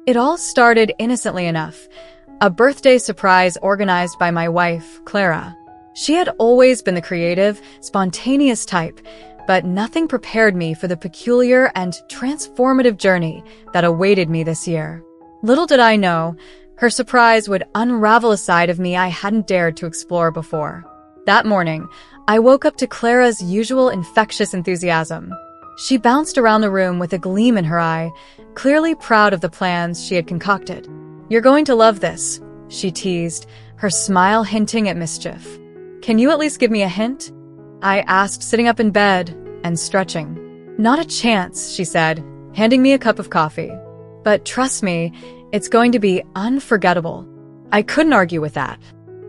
It all started innocently enough. A birthday surprise organized by my wife, Clara. She had always been the creative, spontaneous type, but nothing prepared me for the peculiar and transformative journey that awaited me this year. Little did I know, her surprise would unravel a side of me I hadn't dared to explore before. That morning, I woke up to Clara's usual infectious enthusiasm. She bounced around the room with a gleam in her eye, clearly proud of the plans she had concocted. "You're going to love this," she teased, her smile hinting at mischief. "Can you at least give me a hint?" I asked, sitting up in bed and stretching. "Not a chance," she said, handing me a cup of coffee. "But trust me, it's going to be unforgettable." I couldn't argue with that.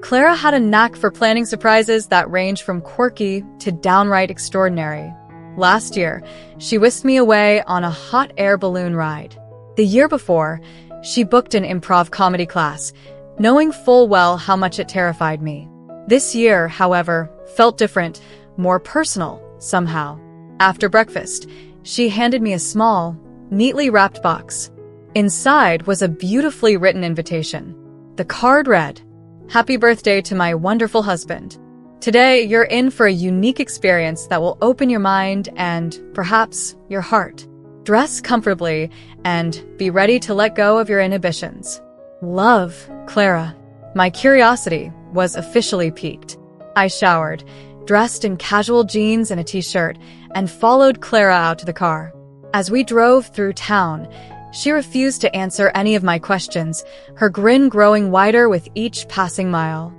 Clara had a knack for planning surprises that ranged from quirky to downright extraordinary. Last year, she whisked me away on a hot air balloon ride. The year before, she booked an improv comedy class, knowing full well how much it terrified me. This year, however, felt different, more personal, somehow. After breakfast, she handed me a small, neatly wrapped box. Inside was a beautifully written invitation. The card read, "Happy birthday to my wonderful husband. Today, you're in for a unique experience that will open your mind and, perhaps, your heart. Dress comfortably and be ready to let go of your inhibitions. Love, Clara." My curiosity was officially piqued. I showered, dressed in casual jeans and a t-shirt, and followed Clara out to the car. As we drove through town, she refused to answer any of my questions, her grin growing wider with each passing mile.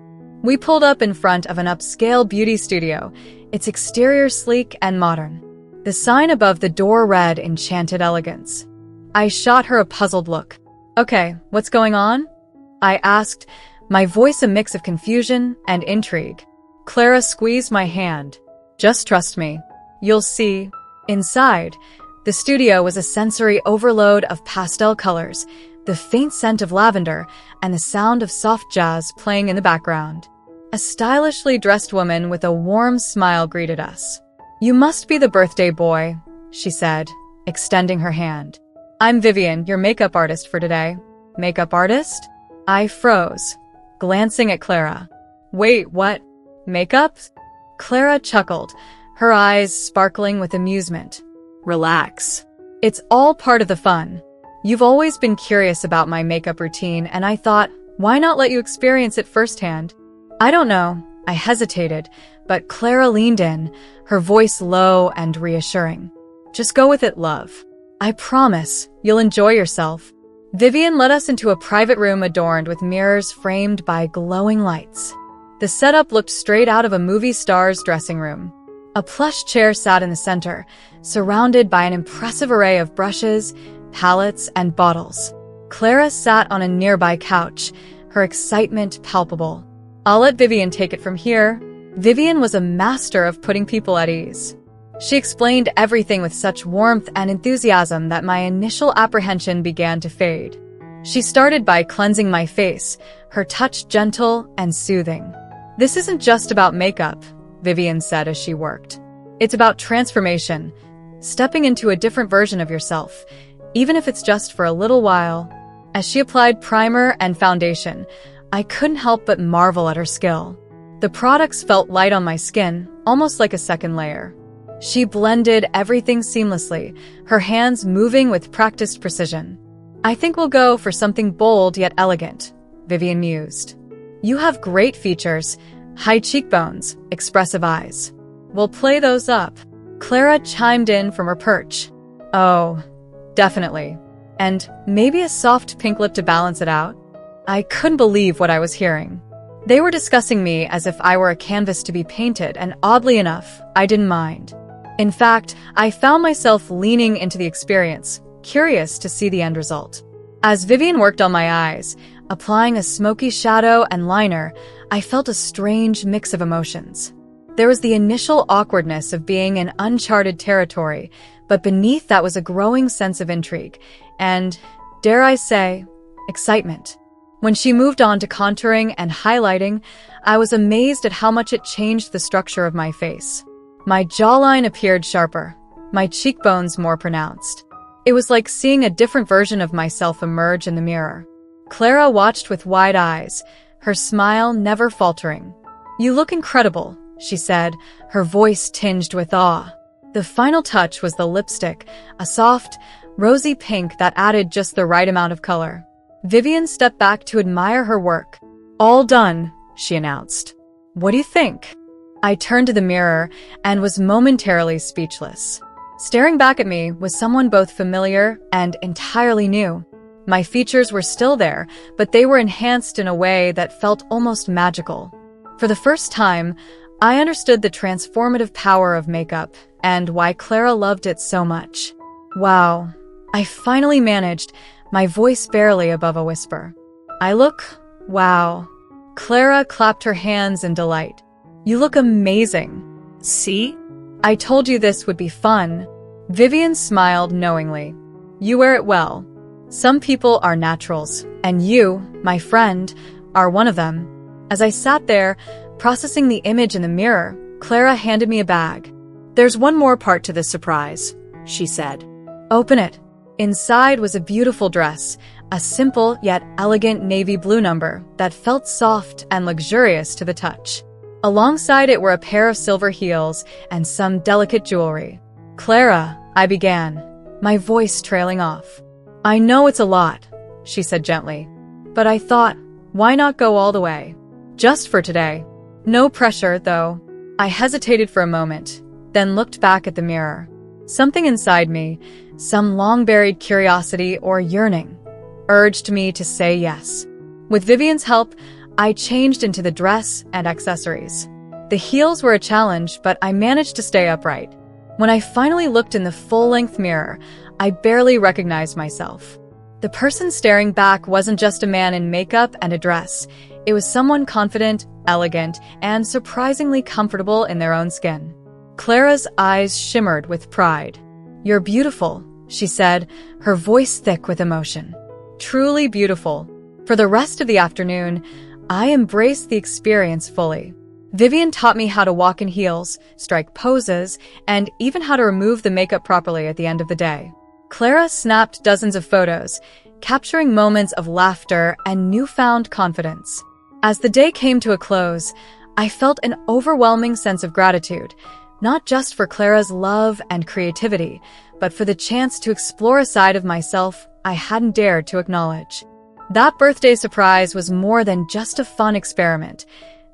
We pulled up in front of an upscale beauty studio, its exterior sleek and modern. The sign above the door read Enchanted Elegance. I shot her a puzzled look. "Okay, what's going on?" I asked, my voice a mix of confusion and intrigue. Clara squeezed my hand. "Just trust me. You'll see." Inside, the studio was a sensory overload of pastel colors, the faint scent of lavender, and the sound of soft jazz playing in the background. A stylishly dressed woman with a warm smile greeted us. "You must be the birthday boy," she said, extending her hand. "I'm Vivian, your makeup artist for today." "Makeup artist?" I froze, glancing at Clara. "Wait, what? Makeup?" Clara chuckled, her eyes sparkling with amusement. "Relax. It's all part of the fun. You've always been curious about my makeup routine, and I thought, why not let you experience it firsthand?" "I don't know." I hesitated, but Clara leaned in, her voice low and reassuring. "Just go with it, love. I promise you'll enjoy yourself." Vivian led us into a private room adorned with mirrors framed by glowing lights. The setup looked straight out of a movie star's dressing room. A plush chair sat in the center, surrounded by an impressive array of brushes, palettes, and bottles. Clara sat on a nearby couch, her excitement palpable. "I'll let Vivian take it from here." Vivian was a master of putting people at ease. She explained everything with such warmth and enthusiasm that my initial apprehension began to fade. She started by cleansing my face, her touch gentle and soothing. "This isn't just about makeup," Vivian said as she worked. "It's about transformation, stepping into a different version of yourself, even if it's just for a little while." As she applied primer and foundation, I couldn't help but marvel at her skill. The products felt light on my skin, almost like a second layer. She blended everything seamlessly, her hands moving with practiced precision. "I think we'll go for something bold yet elegant," Vivian mused. "You have great features, high cheekbones, expressive eyes. We'll play those up." Clara chimed in from her perch. "Oh, definitely. And maybe a soft pink lip to balance it out." I couldn't believe what I was hearing. They were discussing me as if I were a canvas to be painted, and oddly enough, I didn't mind. In fact, I found myself leaning into the experience, curious to see the end result. As Vivian worked on my eyes, applying a smoky shadow and liner, I felt a strange mix of emotions. There was the initial awkwardness of being in uncharted territory, but beneath that was a growing sense of intrigue and, dare I say, excitement. When she moved on to contouring and highlighting, I was amazed at how much it changed the structure of my face. My jawline appeared sharper, my cheekbones more pronounced. It was like seeing a different version of myself emerge in the mirror. Clara watched with wide eyes, her smile never faltering. "You look incredible," she said, her voice tinged with awe. The final touch was the lipstick, a soft, rosy pink that added just the right amount of color. Vivian stepped back to admire her work. "All done," she announced. "What do you think?" I turned to the mirror and was momentarily speechless. Staring back at me was someone both familiar and entirely new. My features were still there, but they were enhanced in a way that felt almost magical. For the first time, I understood the transformative power of makeup and why Clara loved it so much. "Wow," I finally managed, my voice barely above a whisper. "I look, wow." Clara clapped her hands in delight. "You look amazing." "See? I told you this would be fun." Vivian smiled knowingly. "You wear it well. Some people are naturals, and you, my friend, are one of them." As I sat there, processing the image in the mirror, Clara handed me a bag. "There's one more part to this surprise," she said. "Open it." Inside was a beautiful dress, a simple yet elegant navy blue number that felt soft and luxurious to the touch. Alongside it were a pair of silver heels and some delicate jewelry. "Clara," I began, my voice trailing off. "I know it's a lot," she said gently, "but I thought, why not go all the way? Just for today. No pressure, though." I hesitated for a moment, then looked back at the mirror. Something inside me, some long-buried curiosity or yearning, urged me to say yes. With Vivian's help, I changed into the dress and accessories. The heels were a challenge, but I managed to stay upright. When I finally looked in the full-length mirror, I barely recognized myself. The person staring back wasn't just a man in makeup and a dress. It was someone confident, elegant, and surprisingly comfortable in their own skin. Clara's eyes shimmered with pride. "You're beautiful," she said, her voice thick with emotion. "Truly beautiful." For the rest of the afternoon, I embraced the experience fully. Vivian taught me how to walk in heels, strike poses, and even how to remove the makeup properly at the end of the day. Clara snapped dozens of photos, capturing moments of laughter and newfound confidence. As the day came to a close, I felt an overwhelming sense of gratitude, not just for Clara's love and creativity, but for the chance to explore a side of myself I hadn't dared to acknowledge. That birthday surprise was more than just a fun experiment.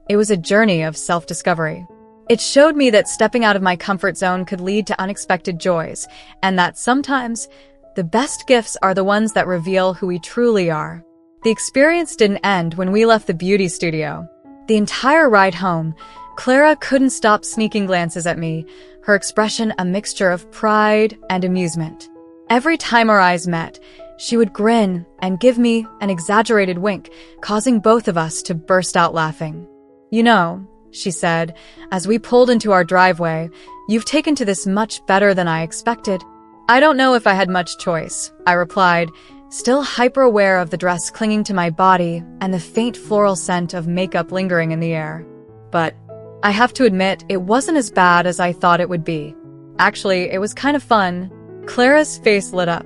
It was a journey of self-discovery. It showed me that stepping out of my comfort zone could lead to unexpected joys, and that sometimes the best gifts are the ones that reveal who we truly are. The experience didn't end when we left the beauty studio. The entire ride home, Clara couldn't stop sneaking glances at me, her expression a mixture of pride and amusement. Every time our eyes met, she would grin and give me an exaggerated wink, causing both of us to burst out laughing. "You know," she said, as we pulled into our driveway, "you've taken to this much better than I expected." "I don't know if I had much choice," I replied, still hyper-aware of the dress clinging to my body and the faint floral scent of makeup lingering in the air. "But I have to admit, it wasn't as bad as I thought it would be. Actually, it was kind of fun." Clara's face lit up.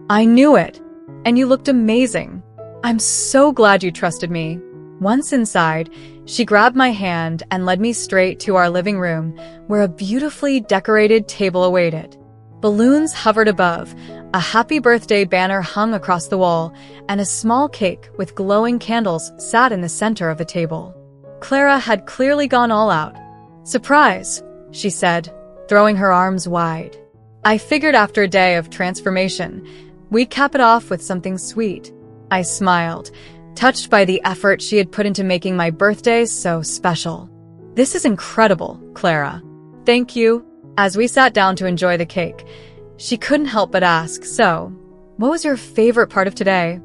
"I knew it. And you looked amazing. I'm so glad you trusted me." Once inside, she grabbed my hand and led me straight to our living room, where a beautifully decorated table awaited. Balloons hovered above, a happy birthday banner hung across the wall, and a small cake with glowing candles sat in the center of the table. Clara had clearly gone all out. "Surprise," she said, throwing her arms wide. I figured after a day of transformation, we'd cap it off with something sweet. I smiled, touched by the effort she had put into making my birthday so special. "This is incredible, Clara." "Thank you." As we sat down to enjoy the cake, she couldn't help but ask, "So, what was your favorite part of today?"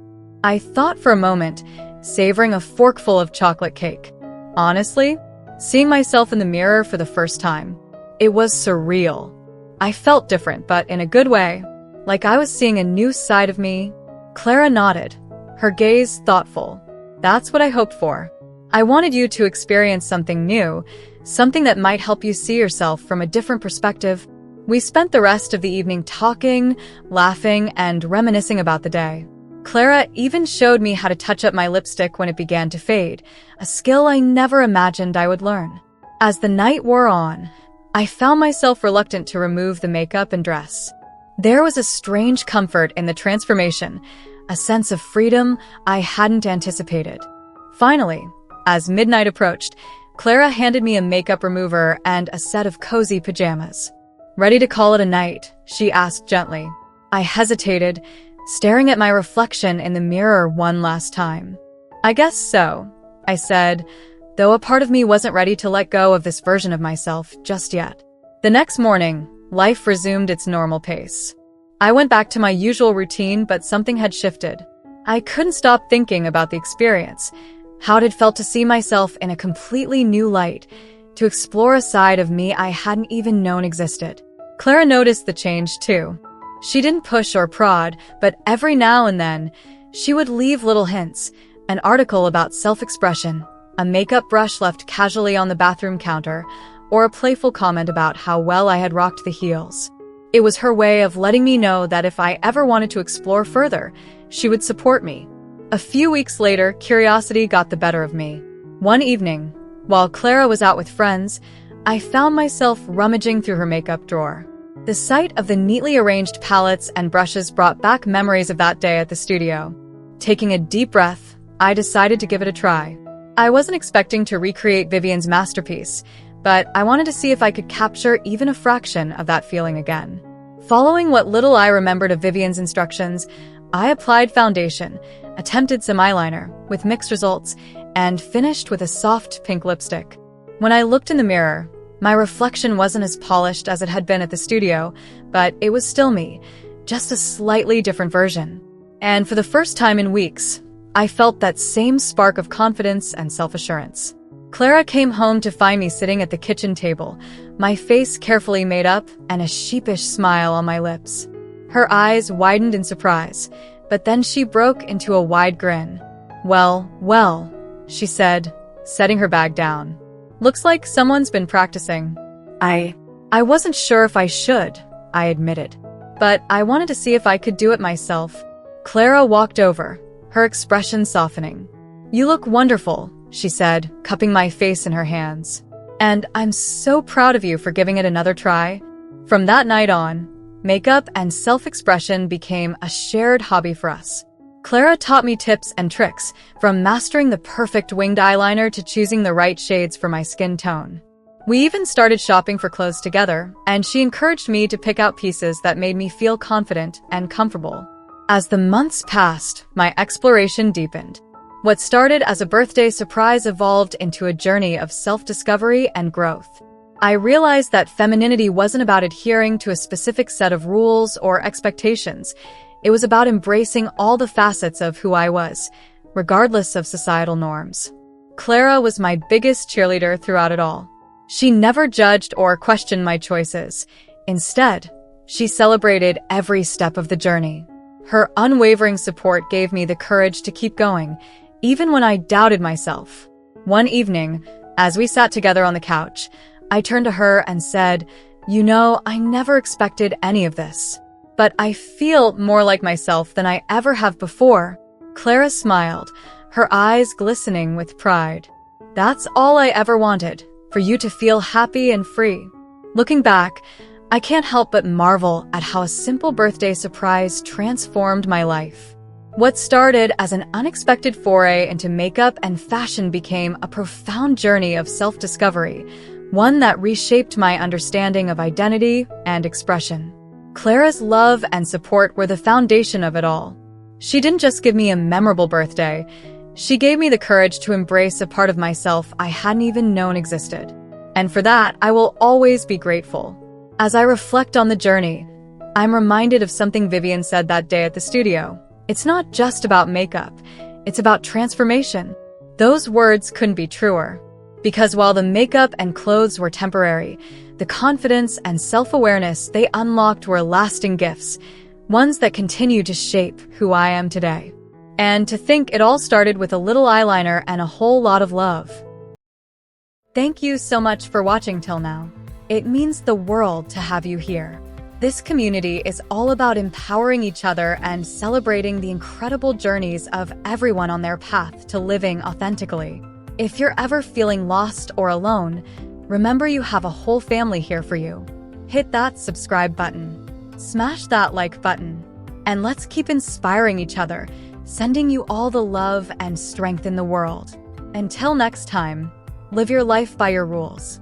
I thought for a moment, savoring a forkful of chocolate cake. Honestly, seeing myself in the mirror for the first time. It was surreal. I felt different, but in a good way, like I was seeing a new side of me. Clara nodded, her gaze thoughtful. "That's what I hoped for. I wanted you to experience something new, something that might help you see yourself from a different perspective." We spent the rest of the evening talking, laughing, and reminiscing about the day. Clara even showed me how to touch up my lipstick when it began to fade, a skill I never imagined I would learn. As the night wore on, I found myself reluctant to remove the makeup and dress. There was a strange comfort in the transformation, a sense of freedom I hadn't anticipated. Finally, as midnight approached, Clara handed me a makeup remover and a set of cozy pajamas. "Ready to call it a night?" she asked gently. I hesitated, staring at my reflection in the mirror one last time. "I guess so," I said, though a part of me wasn't ready to let go of this version of myself just yet. The next morning, life resumed its normal pace. I went back to my usual routine, but something had shifted. I couldn't stop thinking about the experience, how it had felt to see myself in a completely new light, to explore a side of me I hadn't even known existed. Clara noticed the change too. She didn't push or prod, but every now and then, she would leave little hints, an article about self-expression, a makeup brush left casually on the bathroom counter, or a playful comment about how well I had rocked the heels. It was her way of letting me know that if I ever wanted to explore further, she would support me. A few weeks later, curiosity got the better of me. One evening, while Clara was out with friends, I found myself rummaging through her makeup drawer. The sight of the neatly arranged palettes and brushes brought back memories of that day at the studio. Taking a deep breath, I decided to give it a try. I wasn't expecting to recreate Vivian's masterpiece, but I wanted to see if I could capture even a fraction of that feeling again. Following what little I remembered of Vivian's instructions, I applied foundation, attempted some eyeliner, with mixed results, and finished with a soft pink lipstick. When I looked in the mirror, my reflection wasn't as polished as it had been at the studio, but it was still me, just a slightly different version. And for the first time in weeks, I felt that same spark of confidence and self-assurance. Clara came home to find me sitting at the kitchen table, my face carefully made up and a sheepish smile on my lips. Her eyes widened in surprise, but then she broke into a wide grin. Well, she said, setting her bag down. "Looks like someone's been practicing." I wasn't sure if I should, I admitted, but I wanted to see if I could do it myself. Clara walked over, her expression softening. "You look wonderful," she said, cupping my face in her hands. "And I'm so proud of you for giving it another try." From that night on, makeup and self-expression became a shared hobby for us. Clara taught me tips and tricks, from mastering the perfect winged eyeliner to choosing the right shades for my skin tone. We even started shopping for clothes together, and she encouraged me to pick out pieces that made me feel confident and comfortable. As the months passed, my exploration deepened. What started as a birthday surprise evolved into a journey of self-discovery and growth. I realized that femininity wasn't about adhering to a specific set of rules or expectations. It was about embracing all the facets of who I was, regardless of societal norms. Clara was my biggest cheerleader throughout it all. She never judged or questioned my choices. Instead, she celebrated every step of the journey. Her unwavering support gave me the courage to keep going, even when I doubted myself. One evening, as we sat together on the couch, I turned to her and said, "You know, I never expected any of this, but I feel more like myself than I ever have before." Clara smiled, her eyes glistening with pride. "That's all I ever wanted, for you to feel happy and free." Looking back, I can't help but marvel at how a simple birthday surprise transformed my life. What started as an unexpected foray into makeup and fashion became a profound journey of self-discovery, one that reshaped my understanding of identity and expression. Clara's love and support were the foundation of it all. She didn't just give me a memorable birthday, she gave me the courage to embrace a part of myself I hadn't even known existed. And for that, I will always be grateful. As I reflect on the journey, I'm reminded of something Vivian said that day at the studio. "It's not just about makeup, it's about transformation." Those words couldn't be truer. Because while the makeup and clothes were temporary, the confidence and self-awareness they unlocked were lasting gifts, ones that continue to shape who I am today. And to think it all started with a little eyeliner and a whole lot of love. Thank you so much for watching till now. It means the world to have you here. This community is all about empowering each other and celebrating the incredible journeys of everyone on their path to living authentically. If you're ever feeling lost or alone, remember you have a whole family here for you. Hit that subscribe button, smash that like button, and let's keep inspiring each other, sending you all the love and strength in the world. Until next time, live your life by your rules.